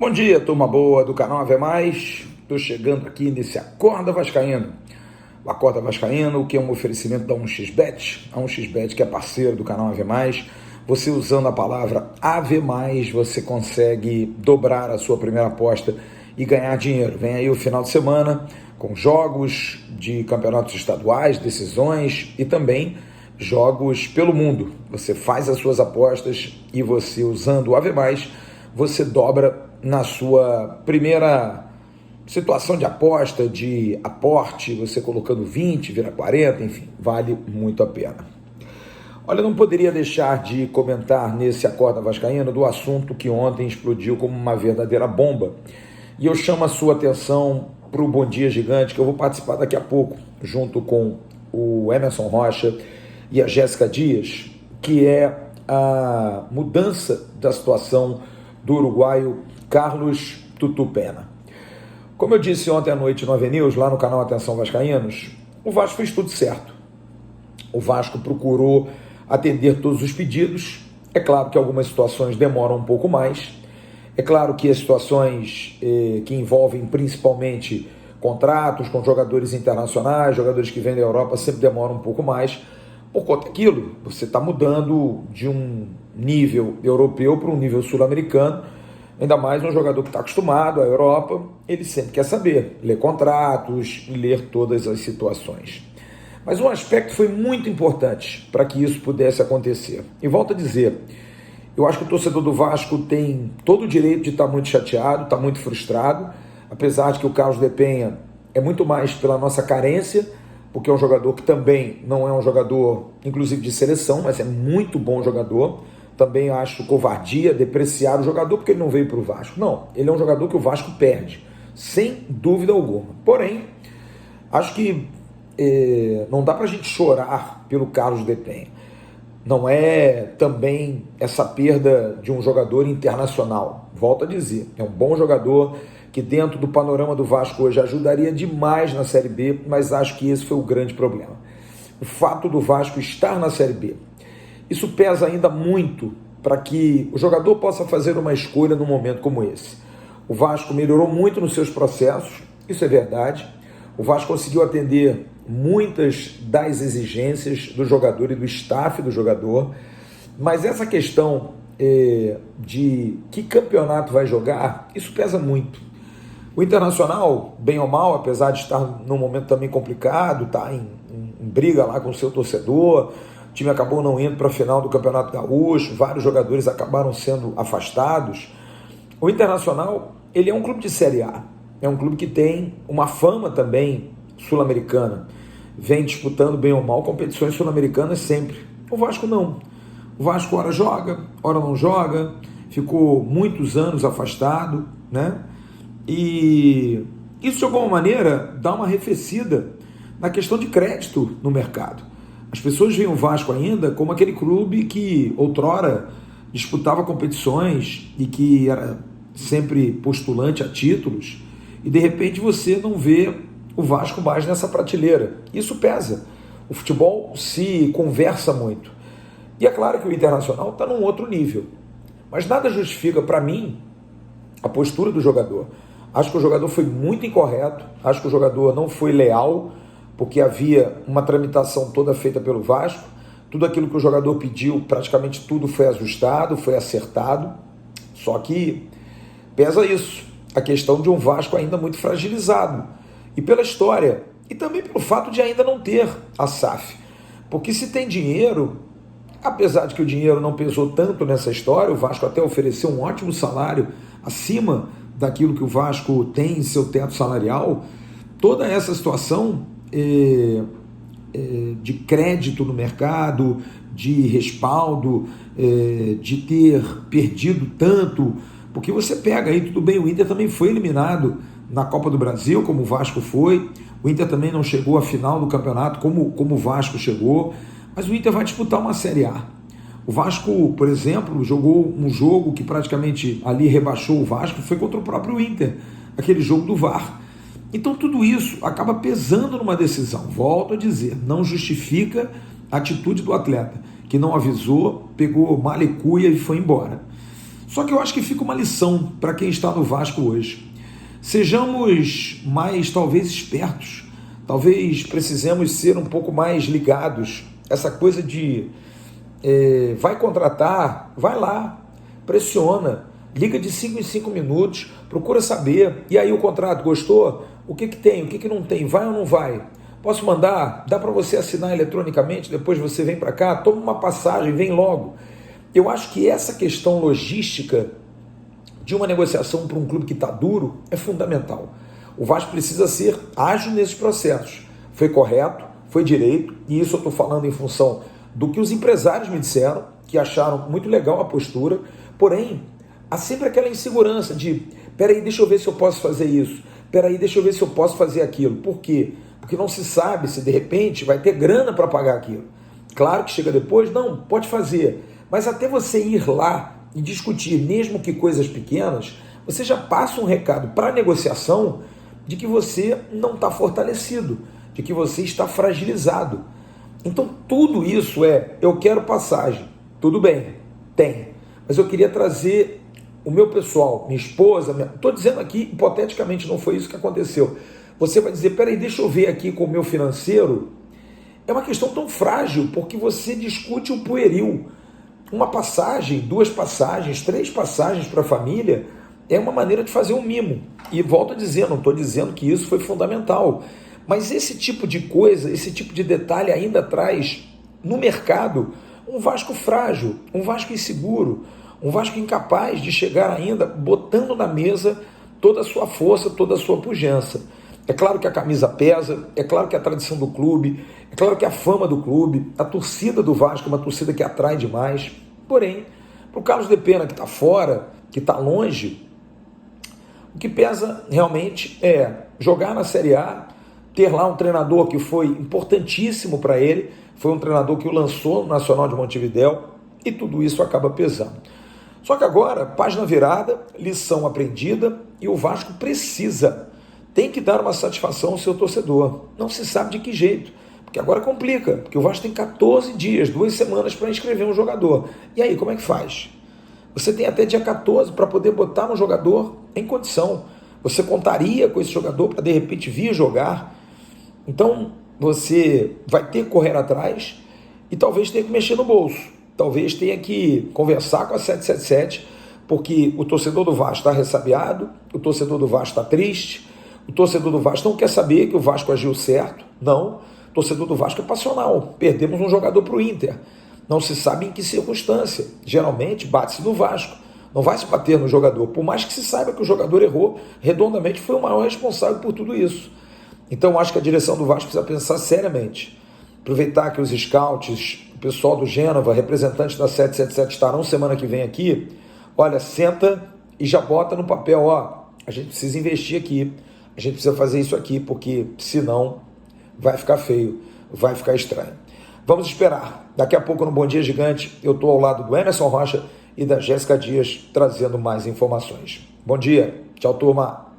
Bom dia, turma boa do canal Ave Mais. Estou chegando aqui nesse Acorda Vascaíno. O Acorda Vascaíno, que é um oferecimento da 1xBet. A 1xBet, que é parceiro do canal Ave Mais. Você usando a palavra Ave Mais, você consegue dobrar a sua primeira aposta e ganhar dinheiro. Vem aí o final de semana com jogos de campeonatos estaduais, decisões e também jogos pelo mundo. Você faz as suas apostas e você, usando o Ave Mais, você dobra na sua primeira situação de aposta, de aporte, você colocando 20, vira 40, enfim, vale muito a pena. Olha, eu não poderia deixar de comentar nesse Acorda Vascaíno do assunto que ontem explodiu como uma verdadeira bomba. E eu chamo a sua atenção para o Bom Dia Gigante, que eu vou participar daqui a pouco, junto com o Emerson Rocha e a Jéssica Dias, que é a mudança da situação do uruguaio Carlos Tutu Pena. Como eu disse ontem à noite no AveNews, lá no canal Atenção Vascaínos, o Vasco fez tudo certo. O Vasco procurou atender todos os pedidos. É claro que algumas situações demoram um pouco mais. É claro que as situações que envolvem principalmente contratos com jogadores internacionais, jogadores que vêm da Europa, sempre demoram um pouco mais. Por conta daquilo, você está mudando de um nível europeu para um nível sul-americano. Ainda mais um jogador que está acostumado à Europa, ele sempre quer saber, ler contratos, ler todas as situações. Mas um aspecto foi muito importante para que isso pudesse acontecer. E volto a dizer, eu acho que o torcedor do Vasco tem todo o direito de estar muito chateado, está muito frustrado, apesar de que o Carlos de Penha é muito mais pela nossa carência, porque é um jogador que também não é um jogador, inclusive de seleção, mas é muito bom jogador. Também acho covardia depreciar o jogador porque ele não veio para o Vasco. Não, ele é um jogador que o Vasco perde, sem dúvida alguma. Porém, acho que não dá para a gente chorar pelo Carlos de Penha. Não é também essa perda de um jogador internacional. Volto a dizer, é um bom jogador que dentro do panorama do Vasco hoje ajudaria demais na Série B, mas acho que esse foi o grande problema. O fato do Vasco estar na Série B. Isso pesa ainda muito para que o jogador possa fazer uma escolha num momento como esse. O Vasco melhorou muito nos seus processos, isso é verdade. O Vasco conseguiu atender muitas das exigências do jogador e do staff do jogador, mas essa questão de que campeonato vai jogar, isso pesa muito. O Internacional, bem ou mal, apesar de estar num momento também complicado, está em briga lá com o seu torcedor, o time acabou não indo para a final do Campeonato Gaúcho, vários jogadores acabaram sendo afastados. O Internacional, ele é um clube de Série A, é um clube que tem uma fama também sul-americana, vem disputando bem ou mal competições sul-americanas sempre. O Vasco não. O Vasco ora joga, ora não joga, ficou muitos anos afastado, né? E isso de alguma maneira dá uma arrefecida na questão de crédito no mercado. As pessoas veem o Vasco ainda como aquele clube que outrora disputava competições e que era sempre postulante a títulos, e de repente você não vê o Vasco mais nessa prateleira. Isso pesa. O futebol se conversa muito. E é claro que o Internacional está num outro nível. Mas nada justifica, para mim, a postura do jogador. Acho que o jogador foi muito incorreto, acho que o jogador não foi leal, porque havia uma tramitação toda feita pelo Vasco, tudo aquilo que o jogador pediu, praticamente tudo foi ajustado, foi acertado, só que pesa isso, a questão de um Vasco ainda muito fragilizado, e pela história, e também pelo fato de ainda não ter a SAF, porque se tem dinheiro, apesar de que o dinheiro não pesou tanto nessa história, o Vasco até ofereceu um ótimo salário acima daquilo que o Vasco tem em seu teto salarial, toda essa situação de crédito no mercado, de respaldo, de ter perdido tanto, porque você pega aí, tudo bem, o Inter também foi eliminado na Copa do Brasil, como o Vasco foi, o Inter também não chegou à final do campeonato, como o Vasco chegou, mas o Inter vai disputar uma Série A. O Vasco, por exemplo, jogou um jogo que praticamente ali rebaixou o Vasco, foi contra o próprio Inter, aquele jogo do VAR. Então tudo isso acaba pesando numa decisão. Volto a dizer, não justifica a atitude do atleta, que não avisou, pegou mala e cuia e foi embora. Só que eu acho que fica uma lição para quem está no Vasco hoje. Sejamos mais, talvez, espertos. Talvez precisemos ser um pouco mais ligados. Essa coisa de vai contratar, vai lá, pressiona, liga de 5 em 5 minutos, procura saber. E aí o contrato, gostou? O que tem, o que não tem? Vai ou não vai? Posso mandar? Dá para você assinar eletronicamente, depois você vem para cá, toma uma passagem, vem logo. Eu acho que essa questão logística de uma negociação para um clube que está duro é fundamental. O Vasco precisa ser ágil nesses processos. Foi correto, foi direito, e isso eu estou falando em função do que os empresários me disseram, que acharam muito legal a postura, porém, há sempre aquela insegurança de, peraí, deixa eu ver se eu posso fazer isso, peraí, deixa eu ver se eu posso fazer aquilo. Por quê? Porque não se sabe se de repente vai ter grana para pagar aquilo. Claro que chega depois, não, pode fazer, mas até você ir lá e discutir, mesmo que coisas pequenas, você já passa um recado para a negociação de que você não está fortalecido, de que você está fragilizado. Então tudo isso eu quero passagem, tudo bem, tem, mas eu queria trazer o meu pessoal, minha esposa, estou dizendo aqui, hipoteticamente não foi isso que aconteceu. Você vai dizer, peraí, deixa eu ver aqui com o meu financeiro. É uma questão tão frágil, porque você discute o pueril. Uma passagem, 2 passagens, 3 passagens para a família é uma maneira de fazer um mimo. E volto a dizer, não estou dizendo que isso foi fundamental, mas esse tipo de coisa, esse tipo de detalhe ainda traz no mercado um Vasco frágil, um Vasco inseguro, um Vasco incapaz de chegar ainda botando na mesa toda a sua força, toda a sua pujança. É claro que a camisa pesa, é claro que a tradição do clube, é claro que a fama do clube, a torcida do Vasco é uma torcida que atrai demais. Porém, para o Carlos de Pena, que está fora, que está longe, o que pesa realmente é jogar na Série A, ter lá um treinador que foi importantíssimo para ele, foi um treinador que o lançou no Nacional de Montevidéu, e tudo isso acaba pesando. Só que agora, página virada, lição aprendida, e o Vasco tem que dar uma satisfação ao seu torcedor. Não se sabe de que jeito, porque agora complica, porque o Vasco tem 14 dias, 2 semanas para inscrever um jogador. E aí, como é que faz? Você tem até dia 14 para poder botar um jogador em condição. Você contaria com esse jogador para de repente vir jogar. Então, você vai ter que correr atrás e talvez tenha que mexer no bolso. Talvez tenha que conversar com a 777, porque o torcedor do Vasco está ressabiado, o torcedor do Vasco está triste, o torcedor do Vasco não quer saber que o Vasco agiu certo. Não, o torcedor do Vasco é passional. Perdemos um jogador para o Inter. Não se sabe em que circunstância. Geralmente bate-se no Vasco. Não vai se bater no jogador. Por mais que se saiba que o jogador errou, redondamente foi o maior responsável por tudo isso. Então acho que a direção do Vasco precisa pensar seriamente. Aproveitar que os scouts, o pessoal do Gênova, representantes da 777 estarão semana que vem aqui. Olha, senta e já bota no papel, a gente precisa investir aqui. A gente precisa fazer isso aqui, porque senão vai ficar feio, vai ficar estranho. Vamos esperar. Daqui a pouco no Bom Dia Gigante eu estou ao lado do Emerson Rocha e da Jéssica Dias trazendo mais informações. Bom dia. Tchau, turma.